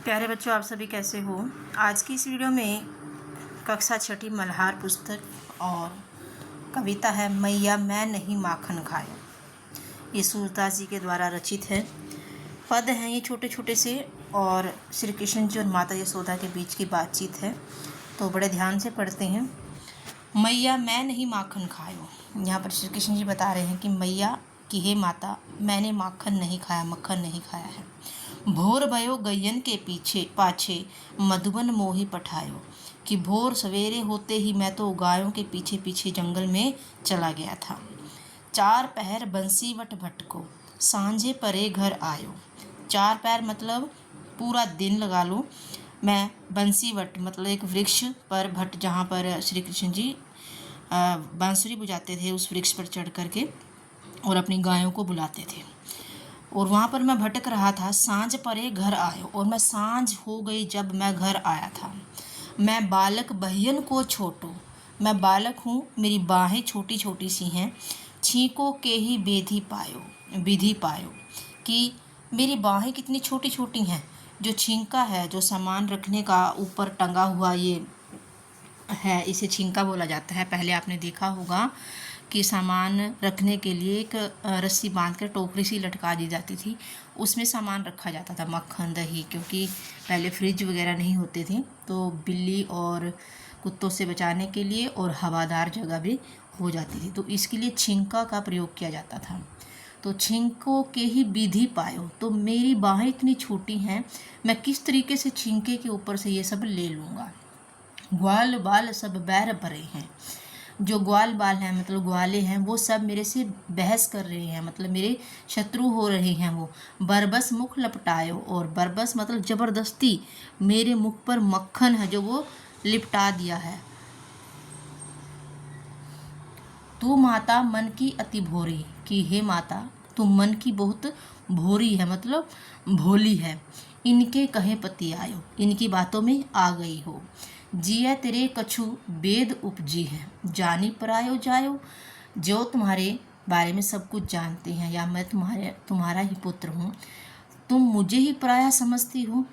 प्यारे बच्चों, आप सभी कैसे हो। आज की इस वीडियो में कक्षा छठी मल्हार पुस्तक और कविता है मैया मैं नहीं माखन खाया। ये सूरदास जी के द्वारा रचित है। पद हैं ये छोटे छोटे से और श्री कृष्ण जी और माता यशोदा के बीच की बातचीत है, तो बड़े ध्यान से पढ़ते हैं। मैया मैं नहीं माखन खायो। यहाँ पर श्री कृष्ण जी बता रहे हैं कि मैया कि हे माता, मैंने माखन नहीं खाया, मक्खन नहीं खाया है। भोर भयो गैयन के पीछे पाछे मधुबन मोही पठायो, कि भोर सवेरे होते ही मैं तो गायों के पीछे पीछे जंगल में चला गया था। चार पहर बंसीवट भटको, सांझे परे घर आयो। चार पैर मतलब पूरा दिन लगा लो। मैं बंसीवट मतलब एक वृक्ष पर भट्ट, जहाँ पर श्री कृष्ण जी बांसुरी बुझाते थे, उस वृक्ष पर चढ़ करके और अपनी गायों को बुलाते थे। और वहाँ पर मैं भटक रहा था। सांझ परे घर आयो, और मैं सांझ हो गई जब मैं घर आया था। मैं बालक बहियन को छोटो, मैं बालक हूँ, मेरी बाहें छोटी छोटी सी हैं। छींको के ही विधि पायो, कि मेरी बाहें कितनी छोटी छोटी हैं। जो छींका है, जो सामान रखने का ऊपर टंगा हुआ ये है, इसे छींका बोला जाता है। पहले आपने देखा होगा कि सामान रखने के लिए एक रस्सी बांध कर टोकरी सी लटका दी जाती थी, उसमें सामान रखा जाता था, मक्खन दही, क्योंकि पहले फ्रिज वगैरह नहीं होते थे, तो बिल्ली और कुत्तों से बचाने के लिए और हवादार जगह भी हो जाती थी, तो इसके लिए छींका का प्रयोग किया जाता था। तो छींको के ही विधि पायो, तो मेरी बाहें इतनी छोटी हैं, मैं किस तरीके से छींके के ऊपर से ये सब ले लूँगा। ग्वाल बाल सब बैर भरे हैं, जो ग्वाल बाल हैं मतलब ग्वाले हैं, वो सब मेरे से बहस कर रहे हैं, मतलब मेरे शत्रु हो रहे हैं। वो बरबस मुख लपटायो, और बरबस मतलब ज़बरदस्ती मेरे मुख पर मक्खन है जो वो लिपटा दिया है। तू माता मन की अति भोरी, कि हे माता तू मन की बहुत भोरी है, मतलब भोली है। इनके कहे पति आयो, इनकी बातों में आ गई हो। जिया तेरे कछु वेद उपजी है, जानी परायो जायो। जो तुम्हारे बारे में सब कुछ जानते हैं, या मैं तुम्हारा ही पुत्र हूँ, तुम मुझे ही पराया समझती हो।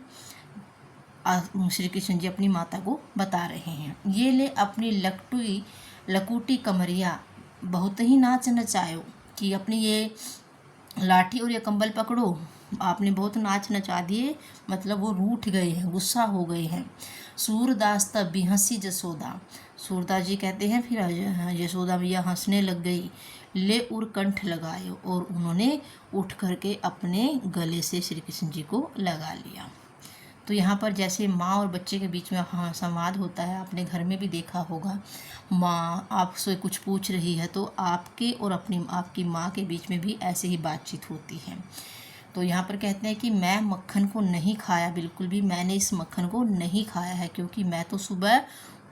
श्री कृष्ण जी अपनी माता को बता रहे हैं। ये ले अपनी लकूटी कमरिया बहुत ही नाच नचायो, कि अपनी ये लाठी और ये कंबल पकड़ो, आपने बहुत नाच नचा दिए, मतलब वो रूठ गए हैं, गुस्सा हो गए हैं। सूरदास तब भी हंसी जसोदा, सूरदास जी कहते हैं फिर यशोदा मैया हंसने लग गई। ले उर कंठ लगायो, और उन्होंने उठ करके अपने गले से श्री कृष्ण जी को लगा लिया। तो यहाँ पर जैसे माँ और बच्चे के बीच में संवाद होता है, आपने घर में भी देखा होगा। माँ आपसे कुछ पूछ रही है तो आपके और आपकी माँ के बीच में भी ऐसे ही बातचीत होती है। तो यहाँ पर कहते हैं कि मैं मक्खन को नहीं खाया, बिल्कुल भी मैंने इस मक्खन को नहीं खाया है, क्योंकि मैं तो सुबह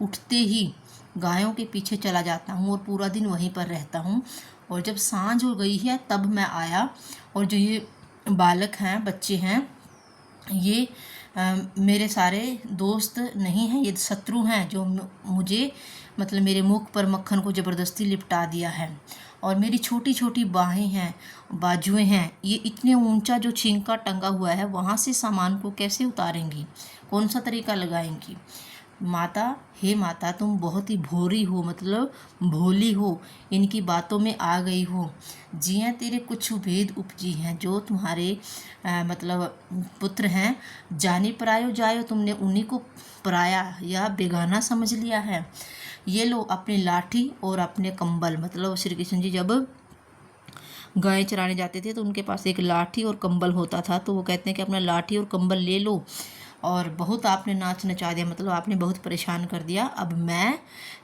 उठते ही गायों के पीछे चला जाता हूँ और पूरा दिन वहीं पर रहता हूँ, और जब सांझ हो गई है तब मैं आया। और जो ये बालक हैं, बच्चे हैं, ये मेरे सारे दोस्त नहीं हैं, ये शत्रु हैं, जो मुझे मतलब मेरे मुख पर मक्खन को ज़बरदस्ती लिपटा दिया है। और मेरी छोटी छोटी बाहें हैं, बाजुएं हैं, ये इतने ऊंचा जो छींका टंगा हुआ है, वहाँ से सामान को कैसे उतारेंगी, कौन सा तरीका लगाएंगी। माता, हे माता तुम बहुत ही भोरी हो, मतलब भोली हो, इनकी बातों में आ गई हो। जिया तेरे कुछ भेद उपजी हैं, जो तुम्हारे मतलब पुत्र हैं, जानी परायो जायो, तुमने उन्हीं को पराया या बेगाना समझ लिया है। ये लो अपनी लाठी और अपने कंबल, मतलब श्री कृष्ण जी जब गाय चराने जाते थे तो उनके पास एक लाठी और कंबल होता था, तो वो कहते हैं कि अपना लाठी और कंबल ले लो, और बहुत आपने नाच नचा दिया, मतलब आपने बहुत परेशान कर दिया, अब मैं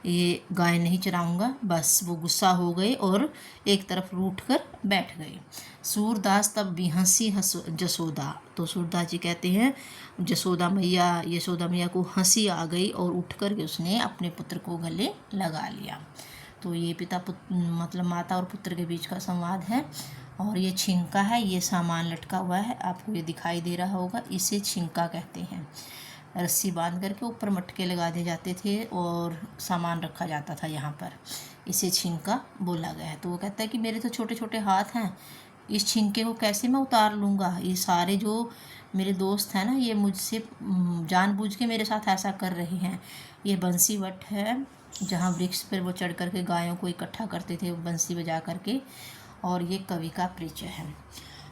ये गाय नहीं चराऊँगा। बस वो गुस्सा हो गए और एक तरफ रूठ कर बैठ गए। सूरदास तब भी हंसी जसोदा, तो सूरदास जी कहते हैं यशोदा मैया को हंसी आ गई और उठ कर के उसने अपने पुत्र को गले लगा लिया। तो ये पिता पुत्र मतलब माता और पुत्र के बीच का संवाद है। और ये छिंका है, ये सामान लटका हुआ है, आपको ये दिखाई दे रहा होगा, इसे छिंका कहते हैं। रस्सी बांध करके ऊपर मटके लगा दिए जाते थे और सामान रखा जाता था यहाँ पर, इसे छिंका बोला गया है। तो वो कहता है कि मेरे तो छोटे छोटे हाथ हैं, इस छिंके को कैसे मैं उतार लूँगा, ये सारे जो मेरे दोस्त हैं ना, ये मुझसे जानबूझ के मेरे साथ ऐसा कर रहे हैं। ये बंसी वट है, जहाँ वृक्ष पर वो चढ़ करके गायों को इकट्ठा करते थे बंसी बजा करके। और ये कवि का परिचय है।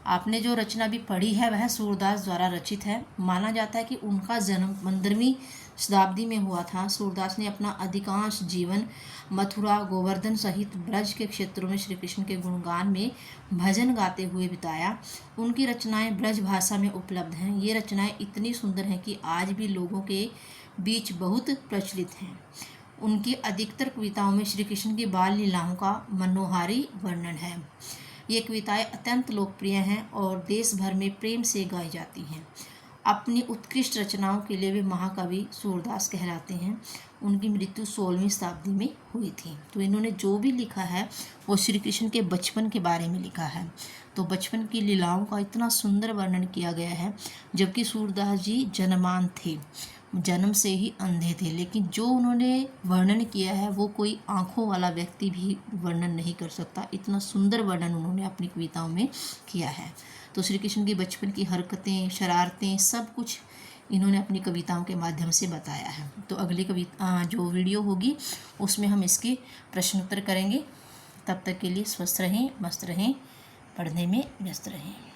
आपने जो रचना भी पढ़ी है वह सूरदास द्वारा रचित है। माना जाता है कि उनका जन्म 15वीं शताब्दी में हुआ था। सूरदास ने अपना अधिकांश जीवन मथुरा, गोवर्धन सहित ब्रज के क्षेत्रों में श्री कृष्ण के गुणगान में भजन गाते हुए बिताया। उनकी रचनाएं ब्रज भाषा में उपलब्ध हैं। ये रचनाएं इतनी सुंदर हैं कि आज भी लोगों के बीच बहुत प्रचलित हैं। उनकी अधिकतर कविताओं में श्री कृष्ण की बाल लीलाओं का मनोहारी वर्णन है। ये कविताएं अत्यंत लोकप्रिय हैं और देश भर में प्रेम से गाई जाती हैं। अपनी उत्कृष्ट रचनाओं के लिए वे महाकवि सूरदास कहलाते हैं। उनकी मृत्यु 16वीं शताब्दी में हुई थी। तो इन्होंने जो भी लिखा है वो श्री कृष्ण के बचपन के बारे में लिखा है। तो बचपन की लीलाओं का इतना सुंदर वर्णन किया गया है। जबकि सूरदास जी जन्मान थे, जन्म से ही अंधे थे, लेकिन जो उन्होंने वर्णन किया है वो कोई आँखों वाला व्यक्ति भी वर्णन नहीं कर सकता। इतना सुंदर वर्णन उन्होंने अपनी कविताओं में किया है। तो श्री कृष्ण की बचपन की हरकतें, शरारतें, सब कुछ इन्होंने अपनी कविताओं के माध्यम से बताया है। तो अगली जो वीडियो होगी उसमें हम इसके प्रश्नोत्तर करेंगे। तब तक के लिए स्वस्थ रहें, मस्त रहें, पढ़ने में व्यस्त रहें।